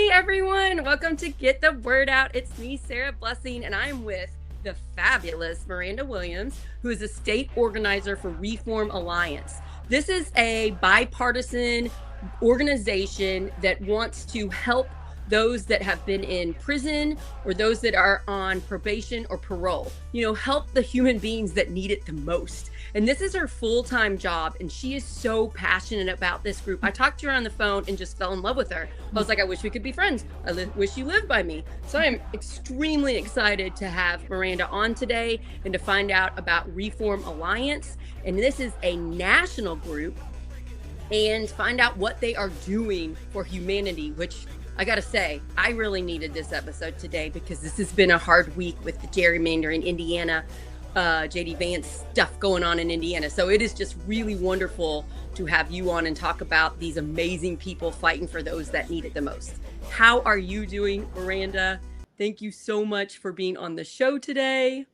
Hey everyone, welcome to Get the Word Out. It's me, Sarah Blessing, and I'm with the fabulous Maranda Williams, who is a state organizer for Reform Alliance. This is a bipartisan organization that wants to help those that have been in prison or those that are on probation or parole. Help the human beings that need it the most. And this is her full-time job, and she is so passionate about this group. I talked to her on the phone and just fell in love with her. I was like, I wish we could be friends. Wish you lived by me. So I'm extremely excited to have Maranda on today and to find out about Reform Alliance. And this is a national group, and find out what they are doing for humanity, which I gotta say, I really needed this episode today because this has been a hard week with the gerrymander in Indiana, JD Vance stuff going on in Indiana. So it is just really wonderful to have you on and talk about these amazing people fighting for those that need it the most. How are you doing, Maranda? Thank you so much for being on the show today.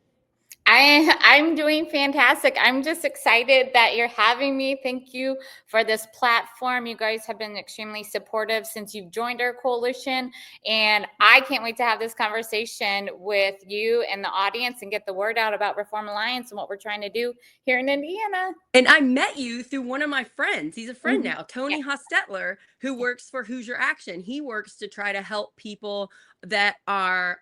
I'm doing fantastic. I'm just excited that you're having me. Thank you for this platform. You guys have been extremely supportive since you've joined our coalition. And I can't wait to have this conversation with you and the audience and get the word out about Reform Alliance and what we're trying to do here in Indiana. And I met you through one of my friends. He's a friend now, Tony Yeah. Hostetler, who works for Hoosier Action. He works to try to help people that are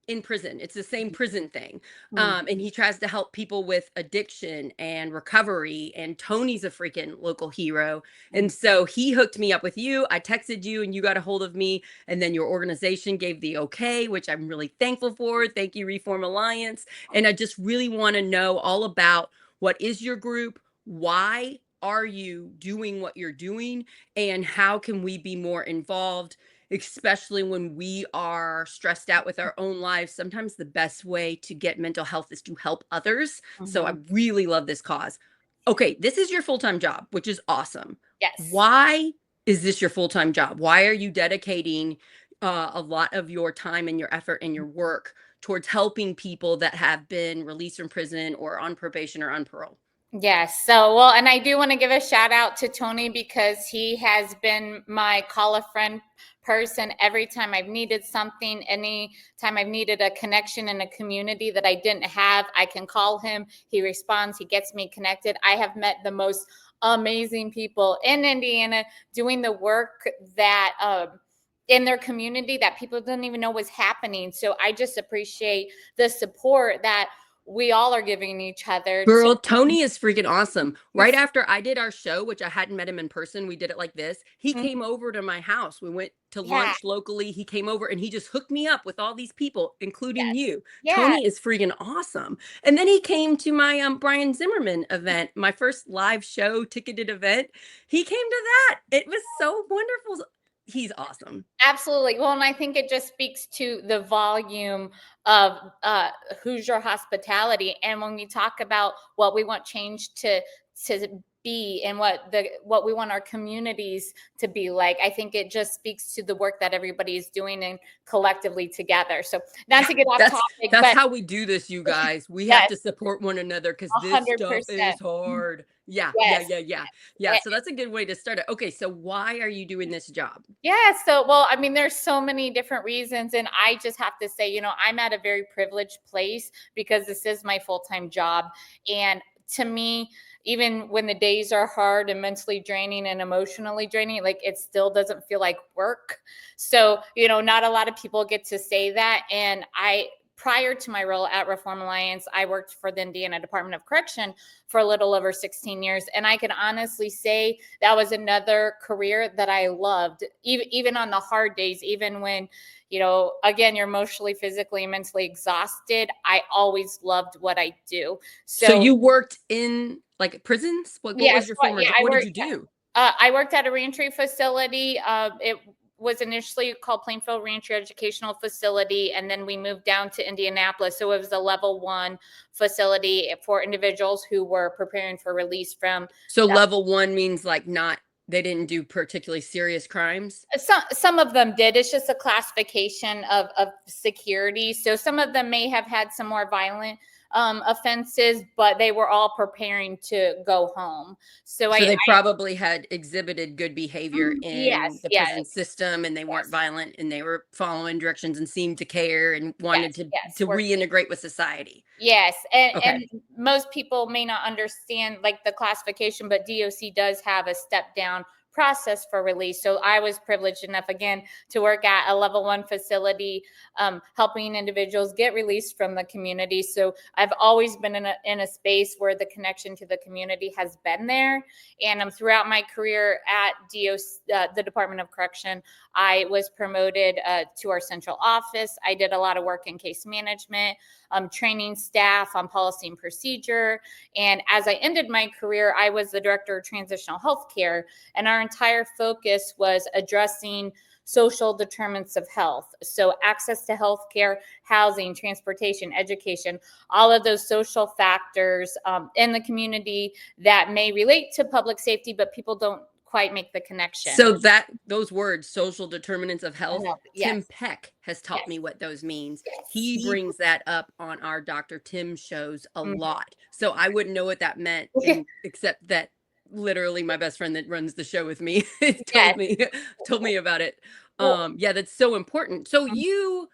in prison. It's the same prison thing. And he tries to help people with addiction and recovery. And Tony's a freaking local hero. And so he hooked me up with you. I texted you and you got a hold of me. And then your organization gave the okay, which I'm really thankful for. Thank you, Reform Alliance. And I just really want to know all about what is your group? Why are you doing what you're doing? And how can we be more involved? Especially when we are stressed out with our own lives. Sometimes the best way to get mental health is to help others. So I really love this cause. Okay, this is your full-time job, which is awesome. Yes. Why is this your full-time job? Why are you dedicating a lot of your time and your effort and your work towards helping people that have been released from prison or on probation or on parole? Yes. So, well, and I do want to give a shout out to Tony because he has been my call a friend person every time I've needed something, any time I've needed a connection in a community that I didn't have, I can call him. He responds, he gets me connected. I have met the most amazing people in Indiana doing the work that, in their community that people didn't even know was happening. So I just appreciate the support that we all are giving each other. Girl, Tony is freaking awesome. Right after I did our show, which I hadn't met him in person, we did it like this. He came over to my house. We went to lunch locally. He came over and he just hooked me up with all these people, including you. Yeah. Tony is freaking awesome. And then he came to my Brian Zimmerman event, my first live show ticketed event. He came to that. It was so wonderful. He's awesome. Absolutely. Well, and I think it just speaks to the volume of Hoosier hospitality. And when we talk about what we want change to be and what we want our communities to be like, I think it just speaks to the work that everybody is doing and collectively together. So not to get off topic, that's how we do this, you guys. We have to support one another because this 100%. stuff is hard. Yeah. So that's a good way to start it. Okay, so why are you doing this job? Yeah, so well, I mean, there's so many different reasons, and I just have to say, I'm at a very privileged place because this is my full-time job, and to me, even when the days are hard and mentally draining and emotionally draining, like it still doesn't feel like work. So, not a lot of people get to say that, and prior to my role at Reform Alliance, I worked for the Indiana Department of Correction for a little over 16 years. And I can honestly say that was another career that I loved, even on the hard days, even when, again, you're emotionally, physically, and mentally exhausted. I always loved what I do. So you worked in like prisons? What was your former job? What did you do? I worked at a reentry facility. It was initially called Plainfield Reentry Educational Facility, and then we moved down to Indianapolis. So it was a level 1 facility for individuals who were preparing for release from. So level 1 means like they didn't do particularly serious crimes? Some of them did. It's just a classification of security. So some of them may have had some more violent offenses, but they were all preparing to go home. So So they probably had exhibited good behavior in yes, the yes, prison system, and they weren't yes, violent, and they were following directions and seemed to care and wanted yes, yes. to We're reintegrate with society. yes, and Okay. most people may not understand like the classification, but DOC does have a step down process for release. So I was privileged enough again to work at a level one facility, helping individuals get released from the community. So I've always been in a space where the connection to the community has been there. And throughout my career at DOC, the Department of Correction, I was promoted to our central office. I did a lot of work in case management, training staff on policy and procedure. And as I ended my career, I was the director of transitional healthcare, and our entire focus was addressing social determinants of health. So access to healthcare, housing, transportation, education, all of those social factors in the community that may relate to public safety, but people don't quite make the connection. So that those words, social determinants of health, Yes, Tim Peck has taught yes, me what those means. yes. He brings that up on our Dr. Tim shows a Mhm. lot. So I wouldn't know what that meant, and except that literally my best friend that runs the show with me Yes. told me about it. Well, Yeah, that's so important. So mhm,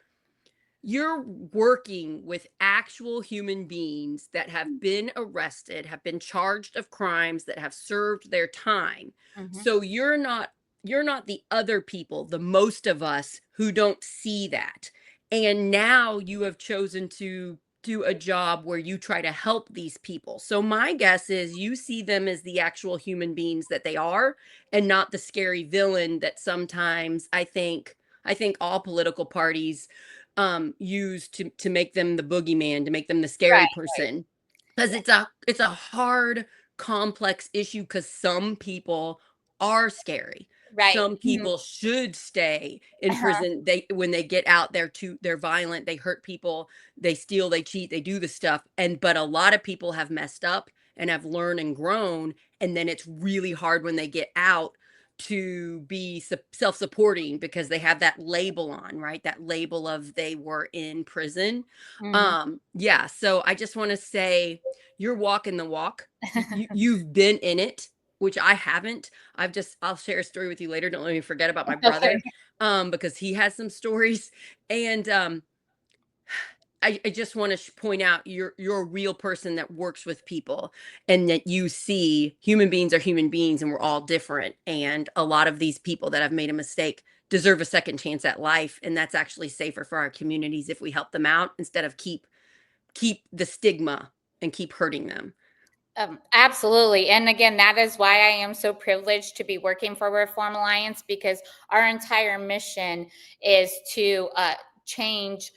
you're working with actual human beings that have been arrested, have been charged of crimes, that have served their time. mhm. So you're not the other people, the most of us who don't see that. And now you have chosen to do a job where you try to help these people. So my guess is you see them as the actual human beings that they are, and not the scary villain that sometimes I think all political parties use to make them the boogeyman, to make them the scary Right, right, person. Because yeah, it's a hard, complex issue, because some people are scary. right. Some Mhm. people should stay in Uh-huh. prison. They when they get out, they're violent, they hurt people, they steal, they cheat, they do the stuff. And but a lot of people have messed up and have learned and grown, and then it's really hard when they get out to be self-supporting, because they have that label on, right? That label of they were in prison. Mhm. Yeah, so I just want to say you're walking the walk. You've been in it, which I haven't. I'll share a story with you later. Don't let me forget about my Okay. brother, because he has some stories. And I just want to point out you're a real person that works with people, and that you see human beings are human beings, and we're all different. And a lot of these people that have made a mistake deserve a second chance at life, and that's actually safer for our communities if we help them out, instead of keep the stigma and keep hurting them. Absolutely. And again, that is why I am so privileged to be working for Reform Alliance, because our entire mission is to change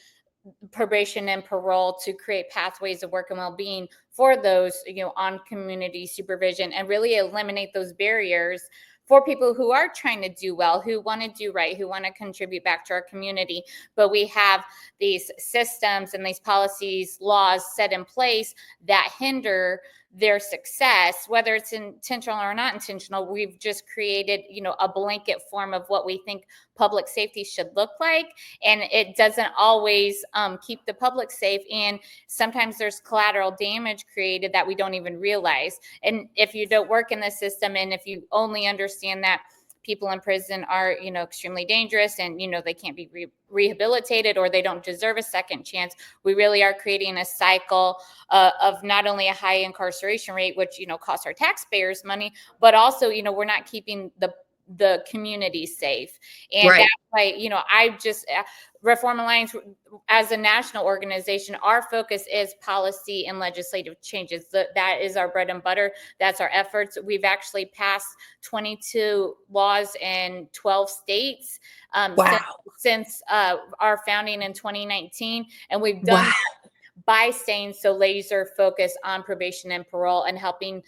probation and parole to create pathways of work and well-being for those on community supervision, and really eliminate those barriers for people who are trying to do well, who want to do right, who want to contribute back to our community. But we have these systems and these policies, laws set in place that hinder their success, whether it's intentional or not intentional. We've just created a blanket form of what we think public safety should look like, and it doesn't always keep the public safe. And sometimes there's collateral damage created that we don't even realize. And if you don't work in the system, and if you only understand that people in prison are extremely dangerous, and they can't be rehabilitated, or they don't deserve a second chance, we really are creating a cycle of not only a high incarceration rate, which costs our taxpayers money, but also we're not keeping the community safe. And that's Right. why I just Reform Alliance, as a national organization, our focus is policy and legislative changes. That is our bread and butter. That's our efforts. We've actually passed 22 laws in 12 states since Wow. our founding in 2019, and we've done Wow. by staying so laser focused on probation and parole, and helping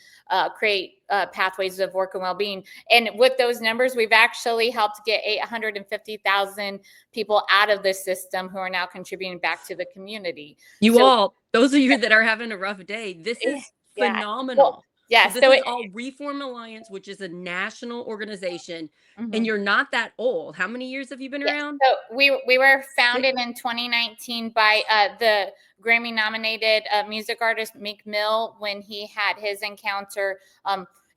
create pathways of work and well-being. And with those numbers, we've actually helped get 850,000 people out of the system who are now contributing back to the community. You So all, those of you that are having a rough day, this is yeah. Well, phenomenal. Yeah. So this So is it, all Reform Alliance, which is a national organization, and mhm. you're not that old. How many years have you been Yes. around? So we were Six. founded in 2019 by the Grammy nominated music artist Meek Mill when he had his encounter.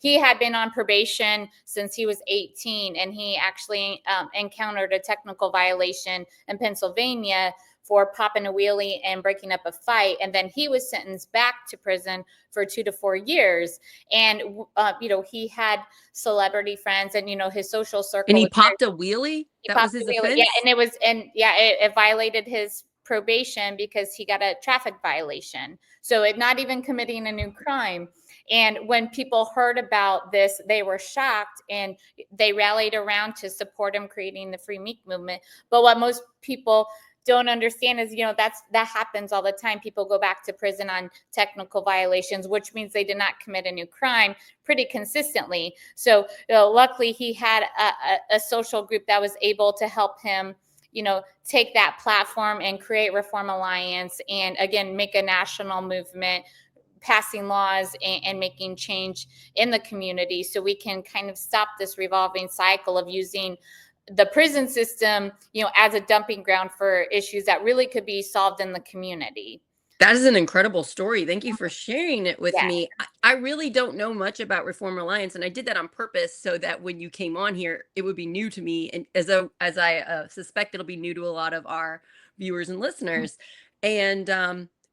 He had been on probation since he was 18, and he actually encountered a technical violation in Pennsylvania for popping a wheelie and breaking up a fight. And then he was sentenced back to prison for 2 to 4 years. And, he had celebrity friends, and, his social And circle he was very. popped a wheelie? He That was popped his the wheelie, yeah, offense? and it violated his probation because he got a traffic violation. So it not even committing a new crime. And when people heard about this, they were shocked and they rallied around to support him creating the Free Meek movement. But what most people don't understand is, that happens all the time. People go back to prison on technical violations, which means they did not commit a new crime pretty consistently. So luckily he had a social group that was able to help him, take that platform and create Reform Alliance, and again make a national movement, passing laws and making change in the community so we can kind of stop this revolving cycle of using the prison system, as a dumping ground for issues that really could be solved in the community. That is an incredible story. Thank you for sharing it with Yeah. me. I really don't know much about Reform Alliance, and I did that on purpose so that when you came on here, it would be new to me, and as I suspect it'll be new to a lot of our viewers and listeners. And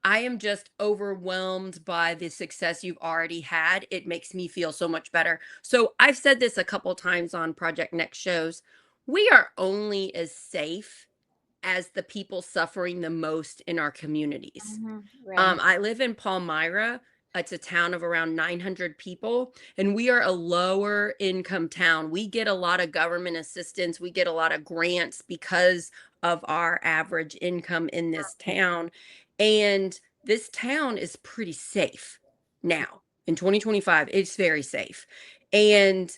I am just overwhelmed by the success you've already had. It makes me feel so much better. So I've said this a couple times on Project Next shows. We are only as safe as the people suffering the most in our communities. Right. I live in Palmyra. It's a town of around 900 people, and we are a lower income town. We get a lot of government assistance. We get a lot of grants because of our average income in this town. And this town is pretty safe now. In 2025, it's very safe. And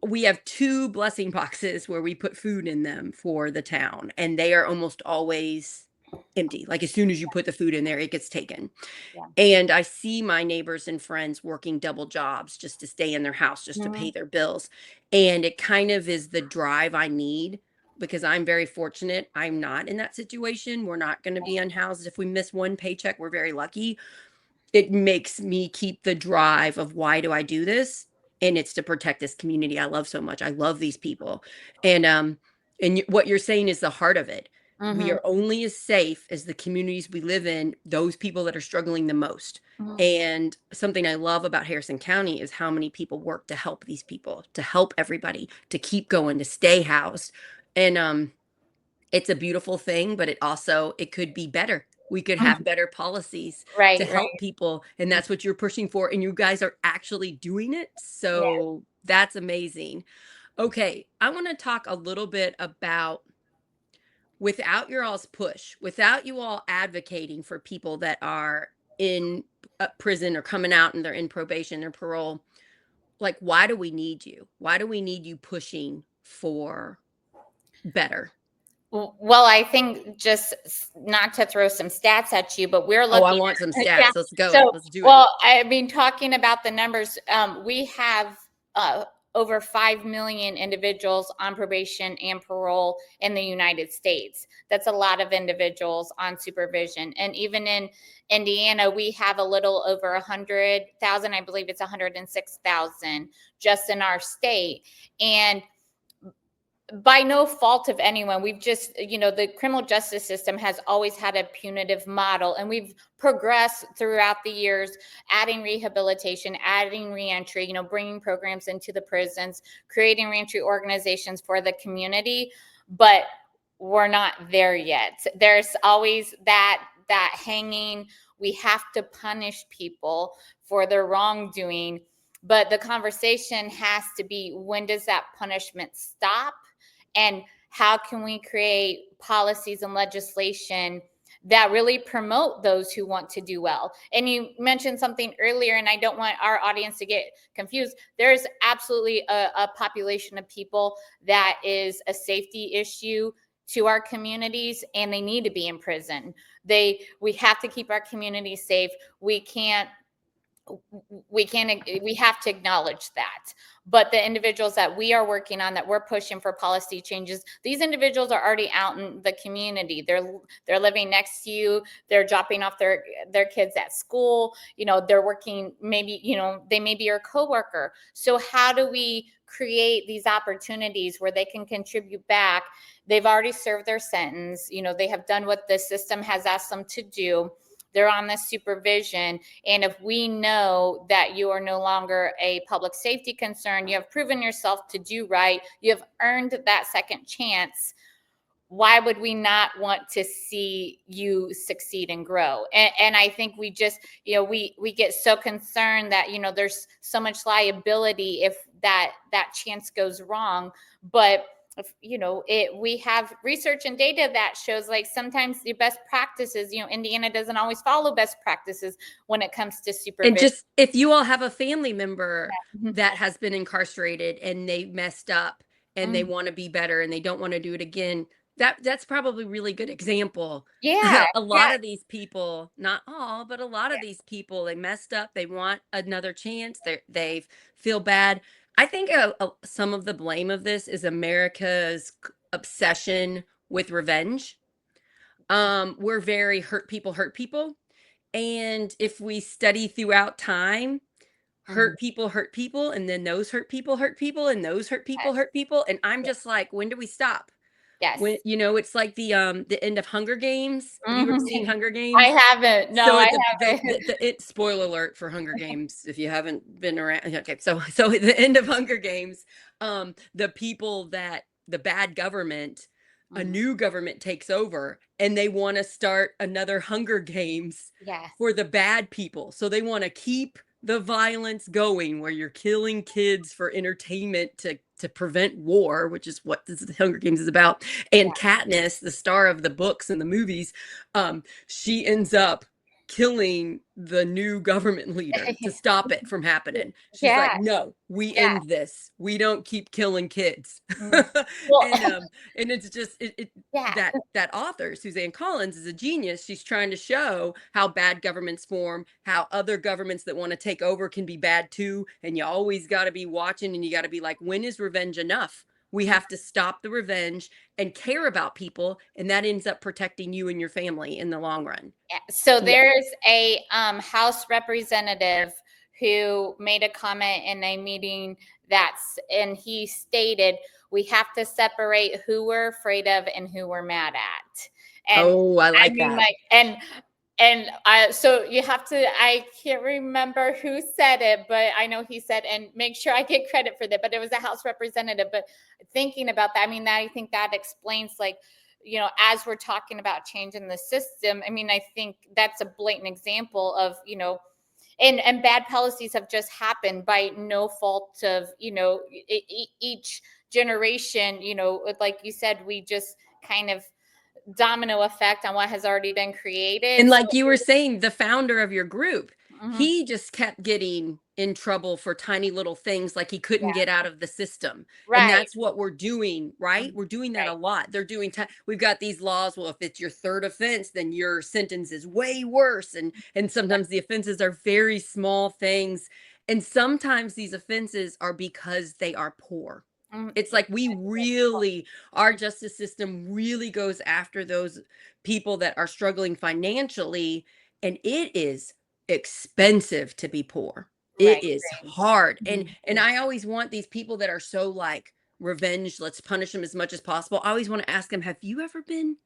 we have 2 blessing boxes where we put food in them for the town, and they are almost always empty. Like, as soon as you put the food in there, it gets taken. Yeah. And I see my neighbors and friends working double jobs just to stay in their house, just to pay Mhm. their bills. And it kind of is the drive I need because I'm very fortunate. I'm not in that situation. We're not going to be unhoused. If we miss one paycheck, we're very lucky. It makes me keep the drive of why do I do this? And it's to protect this community I love so much. I love these people. And what you're saying is the heart of it. We Mhm. are only as safe as the communities we live in, those people that are struggling the most. Mhm. And something I love about Harrison County is how many people work to help these people, to help everybody, to keep going, to stay housed. And it's a beautiful thing, but it could be better. We could have better policies to Right, help right. people, and that's what you're pushing for, and you guys are actually doing it, Yeah. so that's amazing. Okay, I wanna talk a little bit about without your all's push, without you all advocating for people that are in, prison or coming out and they're in probation or parole, like, why do we need you? Why do we need you pushing for better? Well, I think just not to throw some stats at you, but we're Oh, I looking want some at, yeah. stats. Let's go. So, Let's do it. well, I mean, talking about the numbers, we have over 5 million individuals on probation and parole in the United States. That's a lot of individuals on supervision. And even in Indiana, we have a little over 100,000. I believe it's 106,000 just in our state. And by no fault of anyone, we've just, the criminal justice system has always had a punitive model, and we've progressed throughout the years, adding rehabilitation, adding reentry, bringing programs into the prisons, creating reentry organizations for the community. But we're not there yet. There's always that hanging. We have to punish people for their wrongdoing. But the conversation has to be, when does that punishment stop? And how can we create policies and legislation that really promote those who want to do well? And you mentioned something earlier, and I don't want our audience to get confused. There's absolutely a population of people that is a safety issue to our communities, and they need to be in prison. We have to keep our communities safe. We can't we have to acknowledge that. But the individuals that we are working on, that we're pushing for policy changes, these individuals are already out in the community. They're living next to you, they're dropping off their kids at school, they're working, maybe, they may be your coworker. So how do we create these opportunities where they can contribute back? They've already served their sentence, they have done what the system has asked them to do. They're on this supervision. And if we know that you are no longer a public safety concern, you have proven yourself to do right, you have earned that second chance, why would we not want to see you succeed and grow? And I think we just, we get so concerned that, there's so much liability if that chance goes wrong. But if, we have research and data that shows, like, sometimes the best practices, Indiana doesn't always follow best practices when it comes to And supervision. just if you all have a family member Mhm. that has been incarcerated and they messed up and they Mhm. want to be better and they don't want to do it again, that's probably a really good example. Yeah, A yeah, lot of these people, not all, but a lot of yeah. these people, they messed up, they want another chance, they feel bad. I think some of the blame of this is America's obsession with revenge. We're very hurt people. And if we study throughout time, Mhm. hurt people, and then those hurt people, and those Yes, hurt people. And I'm yes, just like, when do we stop? When, yes. it's like the end of Hunger Games. Have you ever Mhm. seen Hunger I Games? haven't. No, So I at haven't. spoiler alert for Hunger Games if you haven't been around. Okay, so at the end of Hunger Games, the people that the bad government, a Mhm. new government takes over, and they want to start another Hunger Games Yes. for the bad people. So they want to keep the violence going, where you're killing kids for entertainment to prevent war, which is what this Hunger Games is about. Yeah. And Katniss, the star of the books and the movies, she ends up killing the new government leader to stop it from happening. She's like, Yeah, "No, we yeah. end this. We don't keep killing kids." Mm. Well, and and it's just yeah. that author Suzanne Collins is a genius. She's trying to show how bad governments form, how other governments that want to take over can be bad too, and you always got to be watching, and you got to be like, when is revenge enough? We have to stop the revenge and care about people, and that ends up protecting you and your family in the long run. Yeah. So Yeah. there's a House representative who made a comment in a meeting, and he stated, we have to separate who we're afraid of and who we're mad at. And Oh, I I like mean, that. like, so you have to, I can't remember who said it, but I know he said, and make sure I get credit for that, but it was a House representative. But thinking about that, I mean, I think that explains, like, as we're talking about changing the system, I mean, I think that's a blatant example of, and bad policies have just happened by no fault of, each generation, like you said, we just kind of domino effect on what has already been created. And So, like you were saying, the founder of your group, mhm, he just kept getting in trouble for tiny little things, like he couldn't yeah, get out of the system. And right, that's what we're doing, right? mhm, We're doing that a right, lot. We've got these laws. Well, if it's your third offense, then your sentence is way worse. And sometimes the offenses are very small things. And sometimes these offenses are because they are poor. mm, It's like we really, our justice system really goes after those people that are struggling financially, and it is expensive to be poor. It right, is right. hard. And Mhm. I always want these people that are so like revenge, let's punish them as much as possible. I always want to ask them, have you ever been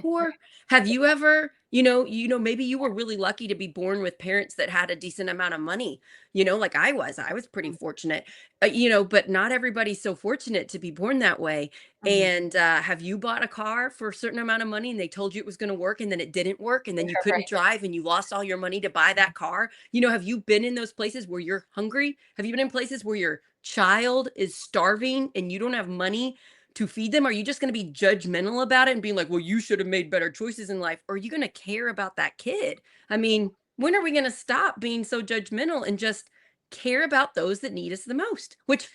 poor? Have you ever, maybe you were really lucky to be born with parents that had a decent amount of money, like I was pretty fortunate, but not everybody's so fortunate to be born that way. Mhm. And have you bought a car for a certain amount of money and they told you it was going to work and then it didn't work and then you couldn't Right. drive and you lost all your money to buy that car? Have you been in those places where you're hungry? Have you been in places where your child is starving and you don't have money to feed them? Are you just going to be judgmental about it and being like, well, you should have made better choices in life? Or are you going to care about that kid? I mean, when are we going to stop being so judgmental and just care about those that need us the most? Which,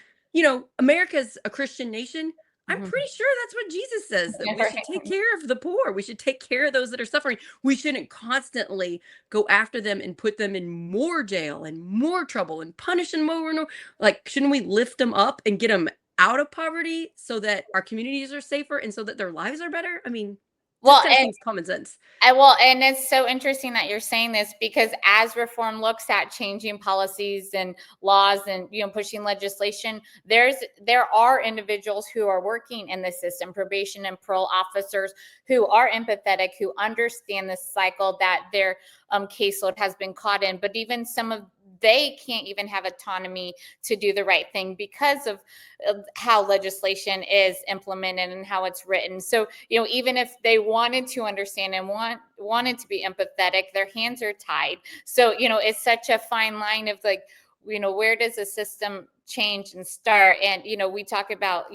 America's a Christian nation. I'm Mhm. pretty sure that's what Jesus says, that we should take Right. care of the poor. We should take care of those that are suffering. We shouldn't constantly go after them and put them in more jail and more trouble and punish them more and more. Like, shouldn't we lift them up and get them out of poverty so that our communities are safer and so that their lives are better? I mean, just Well, kind of seems common sense. and it's so interesting that you're saying this because as reform looks at changing policies and laws and pushing legislation, there are individuals who are working in the system, probation and parole officers who are empathetic, who understand the cycle that their caseload has been caught in. But even some of they can't even have autonomy to do the right thing because of how legislation is implemented and how it's written. So, even if they wanted to understand and wanted to be empathetic, their hands are tied. So, it's such a fine line of like, where does the system change and start? And, we talk about,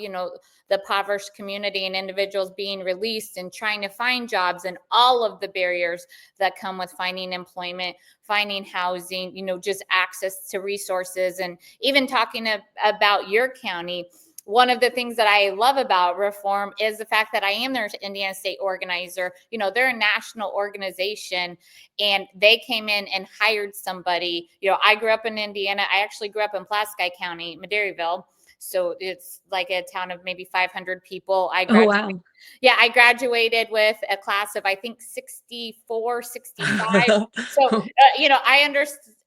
the impoverished community and individuals being released and trying to find jobs and all of the barriers that come with finding employment, finding housing, just access to resources. And even talking about your county, one of the things that I love about reform is the fact that I am their Indiana state organizer. They're a national organization and they came in and hired somebody. I grew up in Indiana. I actually grew up in Pulaski County, Madeiryville. So it's like a town of maybe 500 people. Oh, wow. I graduated with a class of I think 64, 65. So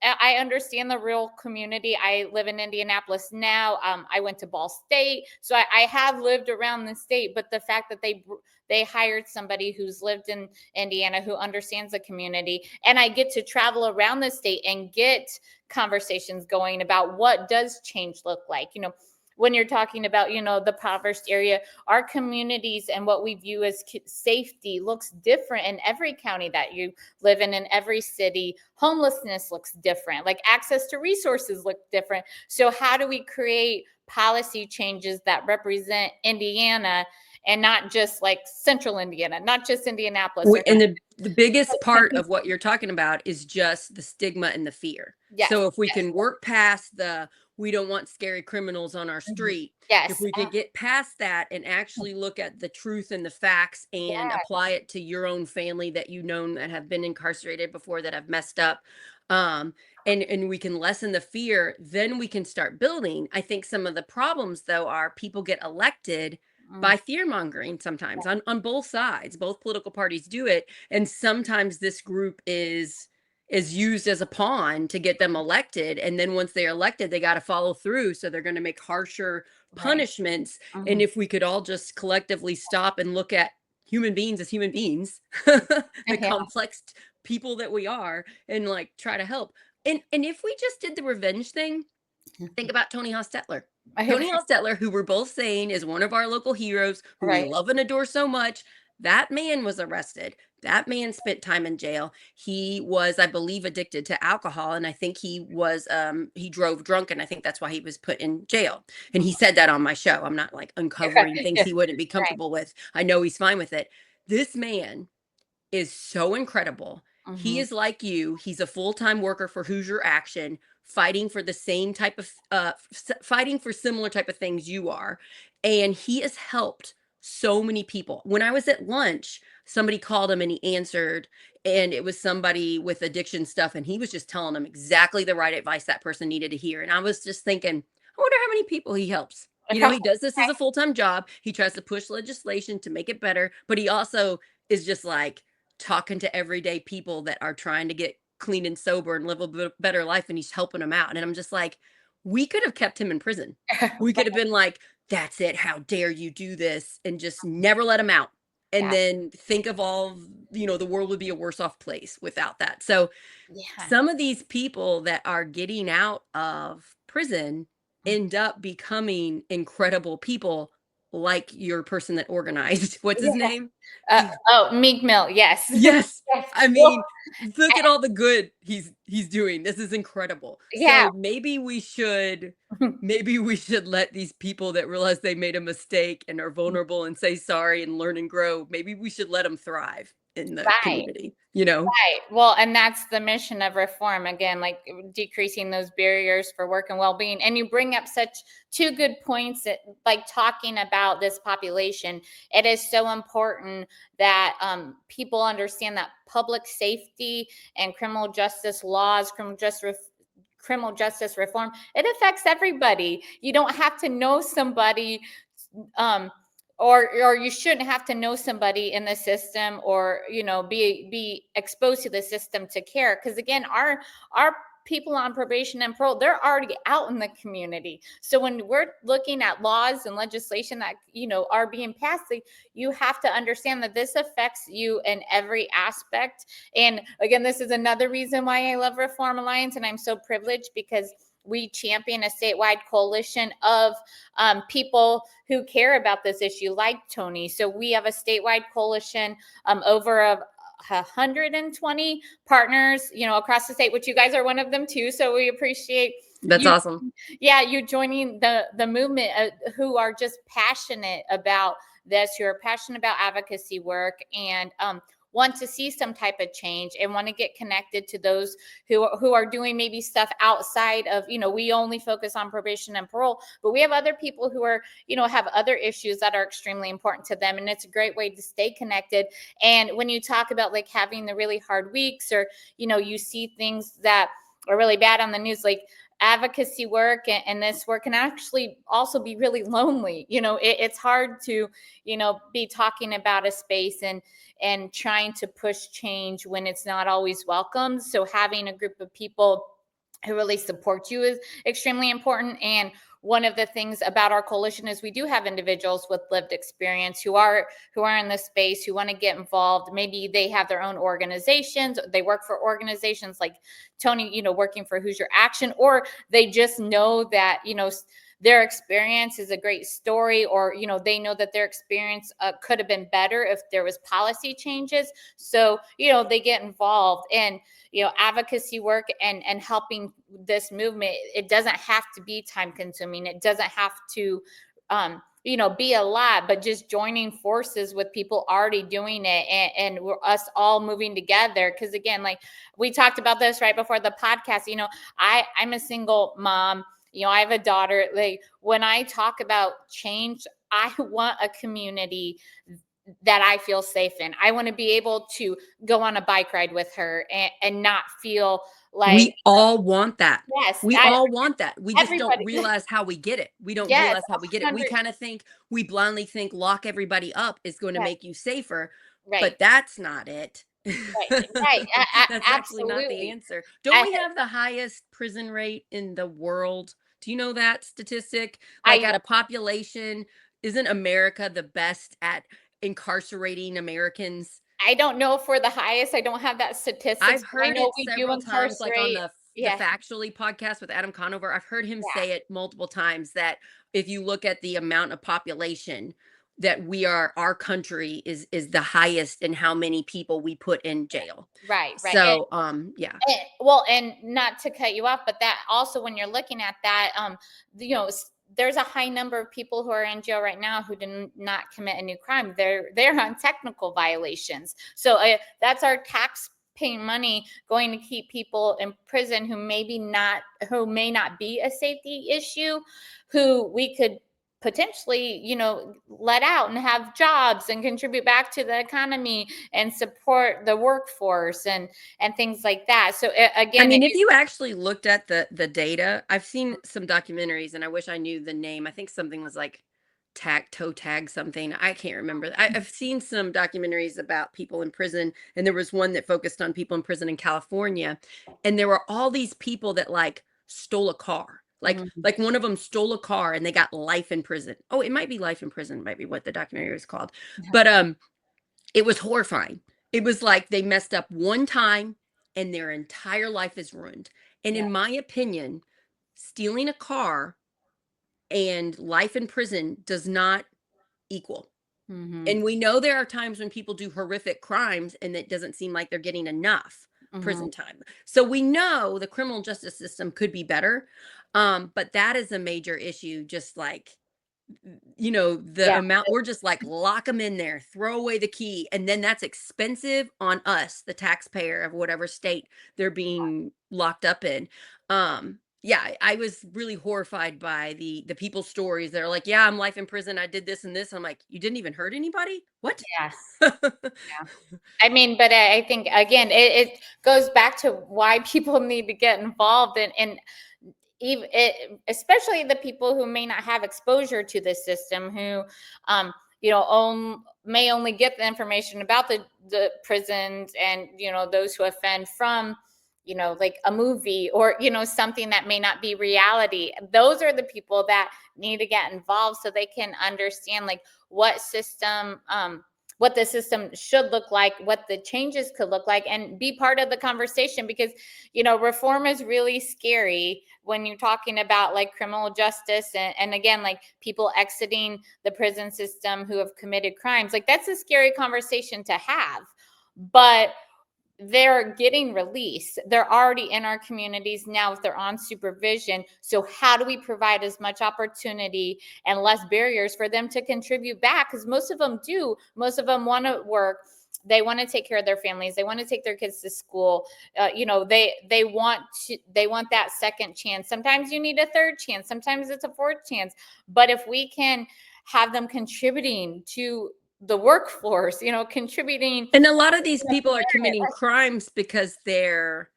I understand the real community. I live in Indianapolis now. I went to Ball State, so I have lived around the state. But the fact that they hired somebody who's lived in Indiana, who understands the community, and I get to travel around the state and get conversations going about what does change look like. When you're talking about the impoverished area, our communities and what we view as safety looks different in every county that you live in every city. Homelessness looks different, like access to resources look different. So how do we create policy changes that represent Indiana and not just like central Indiana, not just Indianapolis or And not the biggest part just of what you're talking about is just the stigma and the fear. yes, So if we yes, can work past the we don't want scary criminals on our mhm, street, if yes, we could get past that and actually look at the truth and the facts and yeah, apply it to your own family that you know that have been incarcerated before, that have messed up, um and we can lessen the fear, then we can start building. I think some of the problems though are people get elected mm, by fear mongering sometimes on both sides. Both political parties do it, and sometimes this group is used as a pawn to get them elected, and then once they're elected they got to follow through, so they're going to make harsher right, punishments. And mhm, if we could all just collectively stop and look at human beings as human beings, the yeah, complex people that we are, and like try to help. And if we just did the revenge thing, think about Tony Hostetler. Tony Hostetler, who we're both saying is one of our local heroes, who we right, love and adore so much. That man was arrested. That man spent time in jail. He was, I believe, addicted to alcohol, and I think he drove drunk, and I think that's why he was put in jail. And he said that on my show. I'm not like uncovering things yeah, he wouldn't be right, comfortable with. I know he's fine with it. This man is so incredible. He mhm, is like you. He's a full-time worker for Hoosier Action, fighting for the same type of fighting for similar type of things you are. And he has helped so many people. When I was at lunch, somebody called him and he answered, and it was somebody with addiction stuff, and he was just telling them exactly the right advice that person needed to hear. And I was just thinking, I wonder how many people he helps. He does this as a full-time job. He tries to push legislation to make it better, but he also is just like talking to everyday people that are trying to get clean and sober and live a better life, and he's helping them out. And I'm just like, we could have kept him in prison. We could have been like, that's it, how dare you do this, and just never let him out. And yeah, then think of all, the world would be a worse off place without that. So yeah, some of these people that are getting out of prison mm, end up becoming incredible people, like your person that organized. What's his yeah, name? oh, Meek Mill, yes, Yes. yes, I well, mean, look at all the good he's doing. This is incredible. yeah, So maybe we should let these people that realize they made a mistake and are vulnerable and say sorry and learn and grow. Maybe we should let them thrive in the Right. community, you know? Right. Well, and that's the mission of reform again, like decreasing those barriers for work and well-being. And you bring up such two good points that, like talking about this population, it is so important that people understand that public safety and criminal justice laws, criminal justice reform, it affects everybody. You don't have to know somebody um or you shouldn't have to know somebody in the system, or be exposed to the system to care, because again, our people on probation and parole, they're already out in the community. So when we're looking at laws and legislation that are being passed, like, you have to understand that this affects you in every aspect. And again, this is another reason why I love Reform Alliance, and I'm so privileged because we champion a statewide coalition of people who care about this issue, like Tony. So we have a statewide coalition, over 120 partners, across the state, which you guys are one of them too. So we appreciate That's you. awesome. Yeah, you joining the movement, who are just passionate about this, who are passionate about advocacy work, and want to see some type of change, and want to get connected to those who are doing maybe stuff outside of, we only focus on probation and parole, but we have other people who are, have other issues that are extremely important to them. And it's a great way to stay connected. And when you talk about like having the really hard weeks, or, you see things that are really bad on the news, like advocacy work and this work can actually also be really lonely. It's hard to, be talking about a space and trying to push change when it's not always welcomed. So having a group of people who really support you is extremely important. And one of the things about our coalition is we do have individuals with lived experience who are in this space, who want to get involved. Maybe they have their own organizations, they work for organizations like Tony, working for Hoosier Action, or they just know that, their experience is a great story, or they know that their experience could have been better if there was policy changes. So they get involved. And advocacy work and helping this movement, it doesn't have to be time consuming, it doesn't have to be a lot, but just joining forces with people already doing it, and we're us all moving together. Because again, like we talked about this right before the podcast, I'm a single mom, I have a daughter. Like when I talk about change, I want a community that I feel safe in. I want to be able to go on a bike ride with her and not feel like, We all want that. yes, We all want that. We just don't everybody, realize how we get it. We don't yes, realize how we get it. We 100, kind of think, we blindly think lock everybody up is going to yes, make you safer, right, but that's not it. right, That's actually not the absolutely. answer. Don't we have the highest prison rate in the world? Do you know that statistic? Like I out of population, isn't America the best at incarcerating Americans? I don't know if we're the highest. I don't have that statistics, I've but I heard know it we do several times, like on incarcerate. the Yeah, Factually podcast with Adam Conover. I've heard him yeah, say it multiple times that if you look at the amount of population that our country is the highest in how many people we put in jail. right, right. So, yeah. Well, and not to cut you off, but that also, when you're looking at that, there's a high number of people who are in jail right now who did not commit a new crime. They're on technical violations. So that's our tax paying money going to keep people in prison who may not be a safety issue, who we could potentially let out and have jobs and contribute back to the economy and support the workforce and things like that. So I again, mean, if you actually looked at the data, I've seen some documentaries and I wish I knew the name. I think something was like toe tag something. I can't remember. I've seen some documentaries about people in prison, and there was one that focused on people in prison in California, and there were all these people that like stole a car. Mhm. Like one of them stole a car and they got life in prison. Oh, it might be life in prison, might be what the documentary was called. But it was horrifying. It was like they messed up one time and their entire life is ruined. And Yeah. in my opinion, stealing a car and life in prison does not equal. Mhm. And we know there are times when people do horrific crimes and it doesn't seem like they're getting enough Mhm. prison time. So we know the criminal justice system could be better. But that is a major issue, just like the Yeah. amount we're just like lock them in there, throw away the key, and then that's expensive on us, the taxpayer of whatever state they're being locked up in. Yeah, I was really horrified by the people's stories. They're like, "Yeah, I'm life in prison. I did this and this." I'm like, "You didn't even hurt anybody? What?" Yes. Yeah. I mean, but I think again, it goes back to why people need to get involved and even especially the people who may not have exposure to the system, who may only get the information about the prisons and those who offend from like a movie or something that may not be reality. Those are the people that need to get involved so they can understand like what the system should look like, what the changes could look like, and be part of the conversation. Because reform is really scary when you're talking about like criminal justice and again, like people exiting the prison system who have committed crimes. Like that's a scary conversation to have, but they're getting released. They're already in our communities now if they're on supervision. So how do we provide as much opportunity and less barriers for them to contribute back? Because most of them do. Most of them want to work. They want to take care of their families. They want to take their kids to school. They want that second chance. Sometimes you need a third chance. Sometimes it's a fourth chance. But if we can have them contributing to the workforce, contributing. And a lot of these people are committing crimes because they're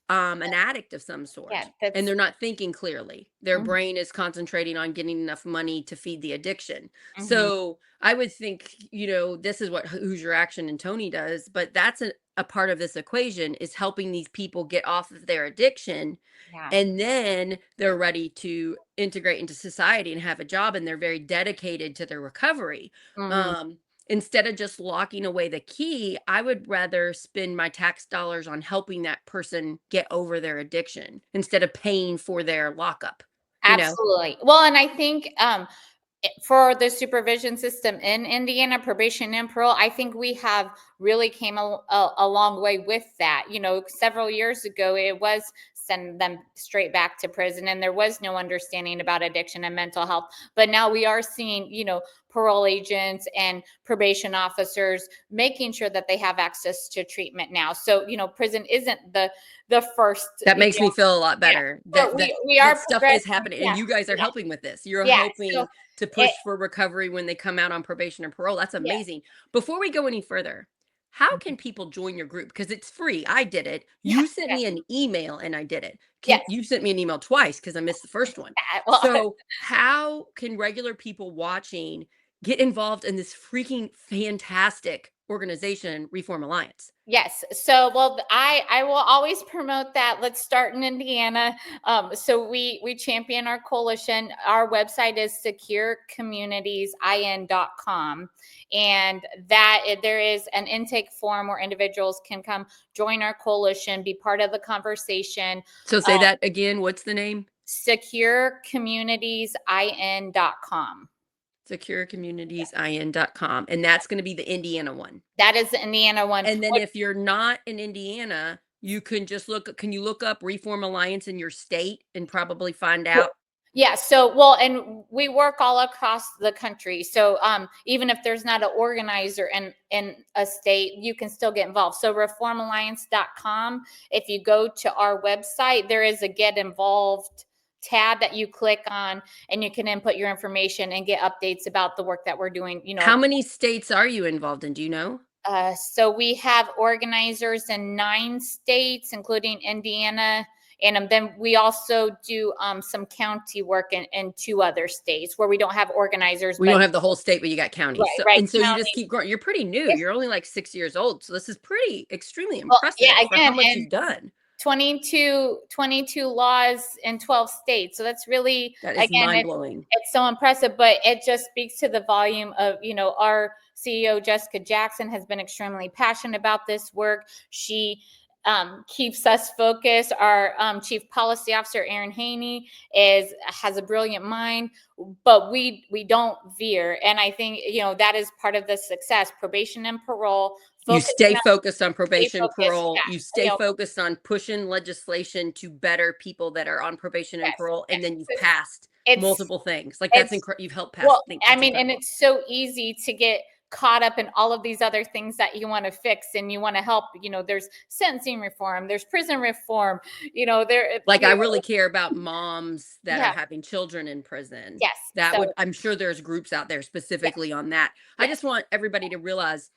an addict of some Yeah, sort, and that's they're not thinking clearly. Their mhm, brain is concentrating on getting enough money to feed the addiction. mhm, So I would think, this is what Who's Your Action and Tony does, but that's a part of this equation is helping these people get off of their addiction, yeah, and then they're ready to integrate into society and have a job, and they're very dedicated to their recovery. mhm. Um, Instead of just locking away the key, I would rather spend my tax dollars on helping that person get over their addiction instead of paying for their lockup, you know? Absolutely. Well, and I think for the supervision system in Indiana, probation and parole, I think we have really came a long way with that. Several years ago, it was send them straight back to prison, and there was no understanding about addiction and mental health. But now we are seeing, parole agents and probation officers making sure that they have access to treatment now. So, prison isn't the first. That makes me feel a lot Yeah, better but that that we that are stuff is progressing. happening and Yeah, you guys are yeah, helping with this. You're yeah. So helping to it, push for recovery when they come out on probation or parole. That's yeah, amazing. Before we go any further, how mhm, can people join your group? Because it's free. I did it. yeah, You sent yeah, me an email and I did it. yes. You sent me an email twice because I missed the first one. Well, So, how can regular people watching get involved in this freaking fantastic organization, Reform Alliance? yes. So, well, I will always promote that. Let's start in Indiana. So we champion our coalition. Our website is securecommunitiesin.com, and there is an intake form where individuals can come join our coalition, be part of the conversation. So, say that again. What's the name? Securecommunitiesin.com. securecommunitiesin.com, and that's gonna be the Indiana one. That is the Indiana one. And then if you're not in Indiana, you can just can you look up Reform Alliance in your state and probably find out? Yeah, so well, and we work all across the country. So even if there's not an organizer in a state, you can still get involved. So reformalliance.com, if you go to our website, there is a get involved tab that you click on, and you can input your information and get updates about the work that we're doing, How many states are you involved in? Do you know? So we have organizers in 9 states, including Indiana. And then we also do some county work in 2 other states where we don't have organizers, We but don't have the whole state, but you got counties. right, So right, and so you just county. keep growing. You're pretty new. Yes. You're only like 6 years old. So this is pretty extremely Well, yeah, impressive for how again, much and you've done. 22 laws in 12 states. So that's really, That is again, mind-blowing. it's so impressive, but it just speaks to the volume of, our CEO, Jessica Jackson, has been extremely passionate about this work. She keeps us focused. Our chief policy officer, Aaron Haney, has a brilliant mind, but we don't veer. And I think that is part of the success. Probation and parole, You focusing stay on, focused on stay probation, focused. parole. You Yeah, stay focused on pushing legislation to better people that are on probation and yes, parole, and then you've yes. passed It's multiple things. Like that's it's incredible. You've helped pass. well, I think I that's mean, and incredible. it's so easy to get caught up in all of these other things that you want to fix and you want to help. There's sentencing reform, there's prison reform. There, Like I really care about moms that are yeah, having children in prison. yes. That So would I'm sure there's groups out there yes, specifically on that. I yes, just want everybody to realize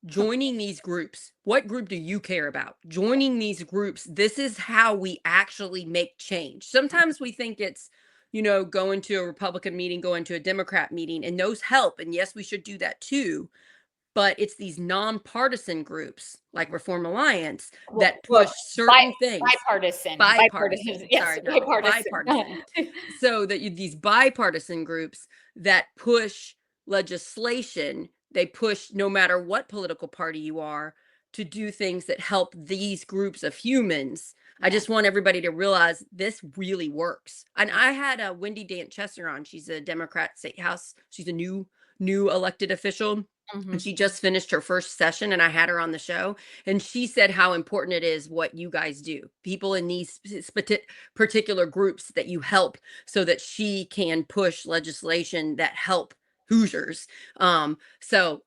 joining these groups, what group do you care about? Joining these groups, this is how we actually make change. Sometimes we think it's, going to a Republican meeting, going to a Democrat meeting, and those help. And yes, we should do that too. But it's these nonpartisan groups like Reform Alliance well, that well, push bi- certain things. bipartisan, yes, Sorry, not bipartisan. bipartisan. So that these bipartisan groups that push legislation, they push no matter what political party you are to do things that help these groups of humans. I Yeah. just want everybody to realize this really works. And I had a Wendy Dant Chesser on. She's a Democrat state house. She's a new elected official, and Mhm. she just finished her first session, and I had her on the show, and she said how important it is what you guys do, people in these particular groups that you help, so that she can push legislation that help Hoosiers. So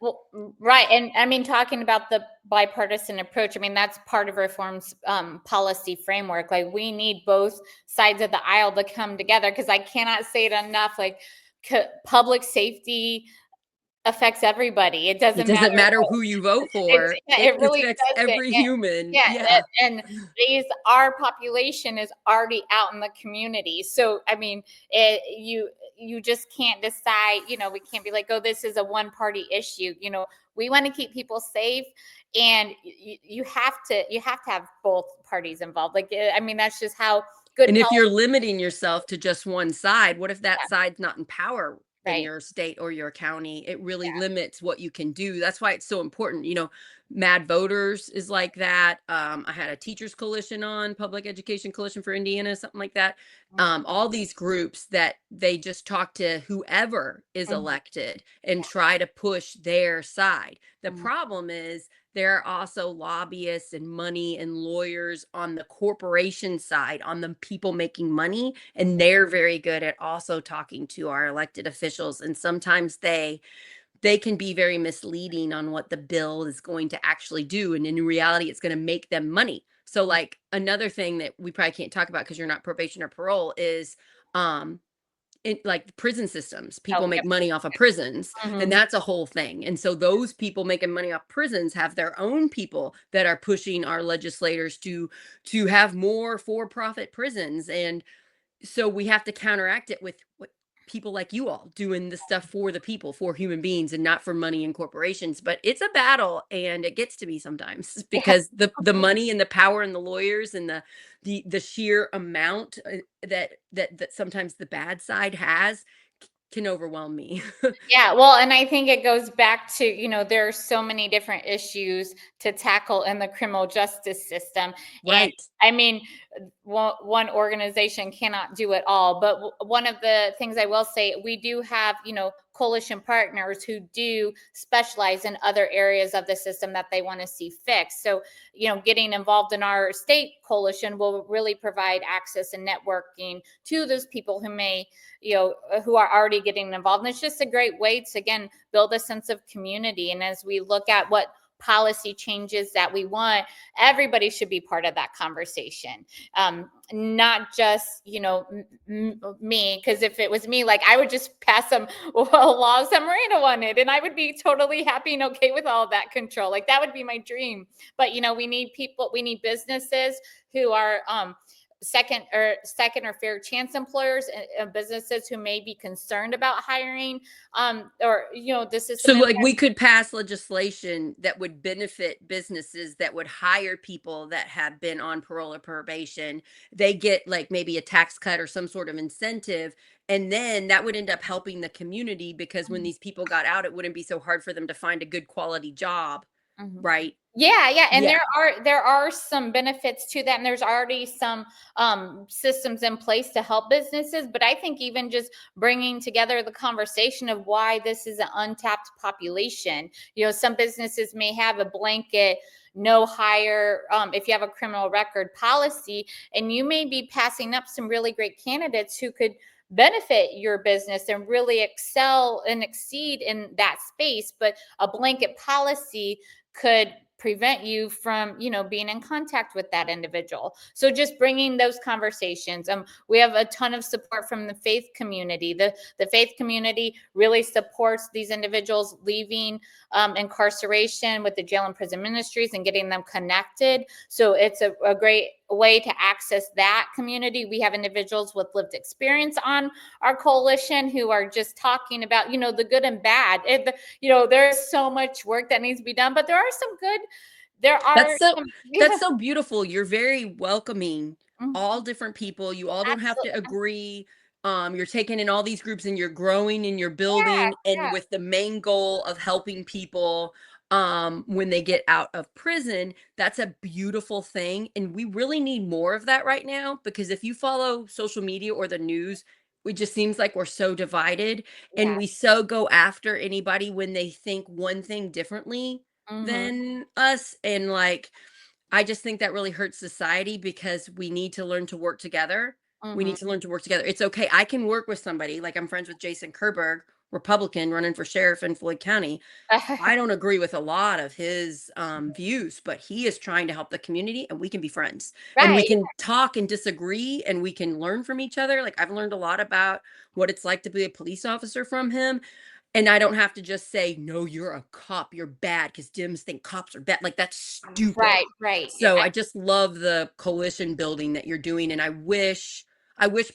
Well, right. And I mean, talking about the bipartisan approach, I mean, that's part of reform's policy framework. Like, we need both sides of the aisle to come together, because I cannot say it enough. Like, public safety affects everybody. It it doesn't matter. doesn't matter who you vote for, Yeah, it it really affects doesn't. every human. Yeah, Yeah. and these our population is already out in the community. So I mean, you just can't decide. We can't be like, oh, this is a one party issue. We want to keep people safe, and you have to have both parties involved. Like, I mean, that's just how good And if policy. you're limiting yourself to just one side, what if that side's not in power in Right. your state or your county? It really Yeah. limits what you can do. That's why it's so important. Mad Voters is like that. I had a teachers coalition on, Public Education Coalition for Indiana, something like that. All these groups that they just talk to whoever is Mhm. elected and try to push their side. The Mhm. problem is there are also lobbyists and money and lawyers on the corporation side, on the people making money, and they're very good at also talking to our elected officials. And sometimes they can be very misleading on what the bill is going to actually do, and in reality it's going to make them money. So like another thing that we probably can't talk about because you're not probation or parole is um like prison systems. People Oh, make yep. money off of prisons, and Mhm. that's a whole thing. And so those people making money off prisons have their own people that are pushing our legislators to have more for-profit prisons. And so we have to counteract it with what people like you all doing the stuff for the people, for human beings, and not for money and corporations. But it's a battle, and it gets to me sometimes Yeah. because the money and the power and the lawyers and the sheer amount that sometimes the bad side has can overwhelm me. Yeah, well, and I think it goes back to, there are so many different issues to tackle in the criminal justice system. And Right. I mean, one organization cannot do it all. But one of the things I will say, we do have, coalition partners who do specialize in other areas of the system that they want to see fixed. So, getting involved in our state coalition will really provide access and networking to those people who are already getting involved. And it's just a great way to, again, build a sense of community. And as we look at what policy changes that we want, everybody should be part of that conversation. Not just, me, because if it was me, like, I would just pass some laws that Marina wanted, and I would be totally happy and okay with all of that control. Like, that would be my dream. But, we need people, we need businesses who are, second or fair chance employers, and businesses who may be concerned about hiring, or the So system is. like we could pass legislation that would benefit businesses that would hire people that have been on parole or probation. They get like maybe a tax cut or some sort of incentive. And then that would end up helping the community because when these people got out, it wouldn't be so hard for them to find a good quality job. Mhm. right? Yeah, yeah, and Yeah. there are some benefits to that, and there's already some systems in place to help businesses. But I think even just bringing together the conversation of why this is an untapped population. Some businesses may have a blanket no hire if you have a criminal record policy, and you may be passing up some really great candidates who could benefit your business and really excel and exceed in that space. But a blanket policy could prevent you from being in contact with that individual. So just bringing those conversations. We have a ton of support from the faith community. The faith community really supports these individuals leaving incarceration with the jail and prison ministries and getting them connected. So it's a great way to access that community. We have individuals with lived experience on our coalition who are just talking about the good and bad. There's so much work that needs to be done, but there are That's so some that's so beautiful. You're very welcoming, all Mhm. different people. You all don't have to Absolutely. agree. You're taking in all these groups and you're growing and you're Yeah, building and yeah. with the main goal of helping people when they get out of prison. That's a beautiful thing. And we really need more of that right now because if you follow social media or the news, it just seems like we're so divided and Yeah. we so go after anybody when they think one thing differently Mhm. than us, and like I just think that really hurts society because we need to learn to work together. We need Mhm. to learn to work together. It's okay. I can work with somebody like I'm friends with Jason Kerberg, Republican running for sheriff in Floyd County. I don't agree with a lot of his views, but he is trying to help the community and we can be friends and we Right. can talk and disagree and we can learn from each other. Like I've learned a lot about what it's like to be a police officer from him. And I don't have to just say, no, you're a cop, you're bad because Dems think cops are bad. Like that's stupid. Right, right. Yeah. So I just love the coalition building that you're doing. And I wish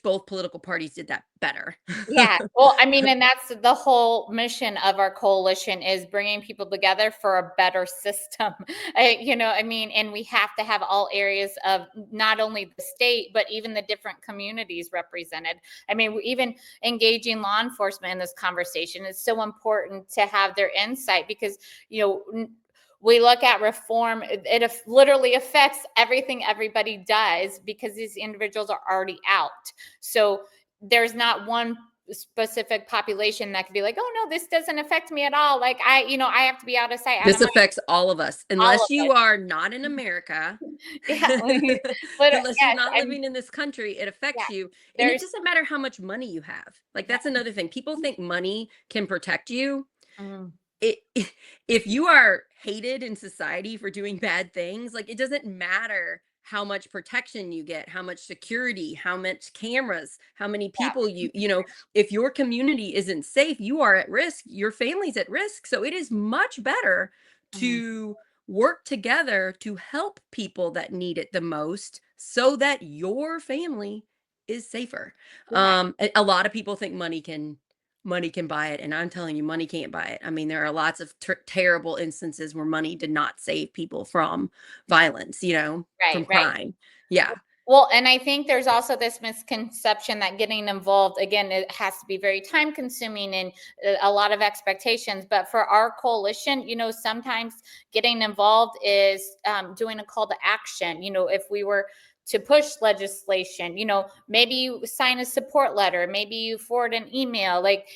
both political parties did that better. Yeah. Well, I mean, and that's the whole mission of our coalition is bringing people together for a better system. I mean, and we have to have all areas of not only the state, but even the different communities represented. I mean, even engaging law enforcement in this conversation is so important to have their insight because, we look at reform, it literally affects everything everybody does because these individuals are already out. So there's not one specific population that could be like, oh no, this doesn't affect me at all. Like I have to be out of sight, out of This mind. affects all of us, All unless of you us. are not in America. Yeah. But Unless you're yes, not and living in this country, it yeah, affects you. And it there's doesn't matter how much money you have. Like, yeah. that's another thing. People think money can protect you. Mhm. It if you are hated in society for doing bad things, like it doesn't matter how much protection you get, how much security, how much cameras, how many people if your community isn't safe, you are at risk, your family's at risk. So it is much better Mhm. to work together to help people that need it the most so that your family is safer. Yeah. A lot of people think money can buy it, and I'm telling you, money can't buy it. I mean, there are lots of terrible instances where money did not save people from violence, Right, from right. crime. Yeah. Well, and I think there's also this misconception that getting involved, again, it has to be very time consuming and a lot of expectations. But for our coalition, sometimes getting involved is doing a call to action. If we were to push legislation, maybe you sign a support letter, maybe you forward an email, like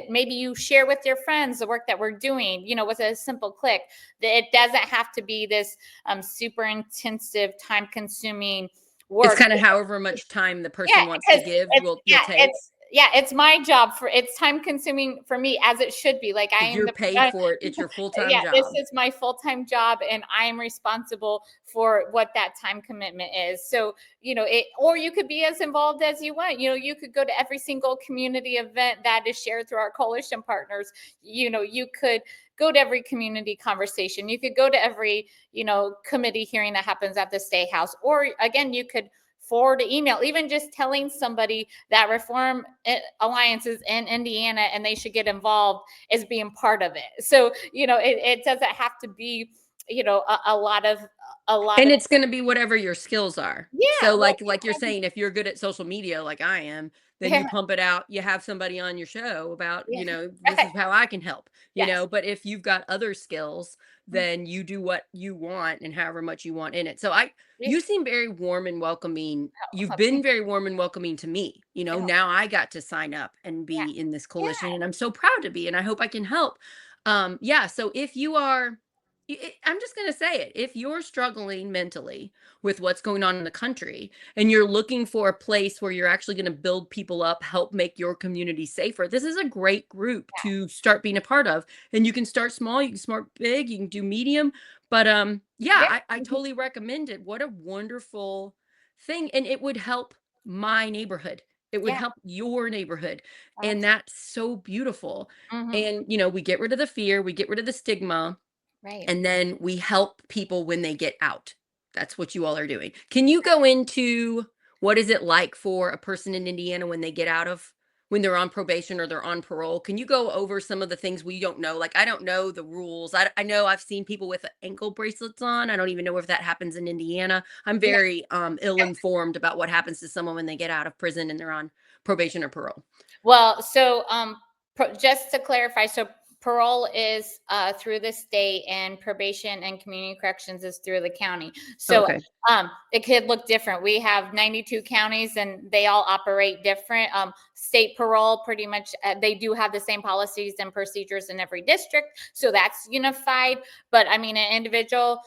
maybe you share with your friends the work that we're doing, with a simple click. It doesn't have to be this super intensive, time consuming It's work. kind of however much time the Yeah, person wants to because give, you'll take. it's my job it's time consuming for me as it should be. Like I am You're the paid for it. It's your full-time yeah, this job. is my full-time job and I am responsible for what that time commitment is. So, or you could be as involved as you want. You could go to every single community event that is shared through our coalition partners. You could go to every community conversation. You could go to every, committee hearing that happens at the State House. Or again, you could forward an email, even just telling somebody that Reform Alliance is in Indiana and they should get involved as being part of it. So, it doesn't have to be, a lot of a lot And of it's gonna be whatever your skills are. yeah, So, well, like you're saying, if you're good at social media like I am, then yeah, you pump it out, you have somebody on your show about, yeah, "This is how I can help," yes, but if you've got other skills, mm, then you do what you want and however much you want in it. So I yeah, you seem very warm and welcoming. You've oh, been very warm and welcoming to me. oh, Now I got to sign up and yeah, be in this coalition, yeah, and I'm so proud to be, and I hope I can help. Yeah, so if you are I'm just going to say it. If you're struggling mentally with what's going on in the country and you're looking for a place where you're actually going to build people up, help make your community safer, this is a great group to start being a part of. And you can start small, you can start big, you can do medium. But yeah, yeah, I mhm, totally recommend it. What a wonderful thing. And it would help my neighborhood. It would yeah, help your neighborhood. And abs that's so beautiful. mhm, And, we get rid of the fear, we get rid of the stigma, right, and then we help people when they get out. That's what you all are doing. Can you go into what is it like for a person in Indiana when they get out of when they're on probation or they're on parole? Can you go over some of the things we don't know? Like I don't know the rules. I know I've seen people with ankle bracelets on. I don't even know if that happens in Indiana. I'm yeah, very ill yeah. informed about what happens to someone when they get out of prison and they're on probation or parole. Well, so just to clarify, so parole is through the state, and probation and community corrections is through the county. So Okay. it could look different. We have 92 counties, and they all operate different. State parole, pretty much, they do have the same policies and procedures in every district, so that's unified. But I mean, an individual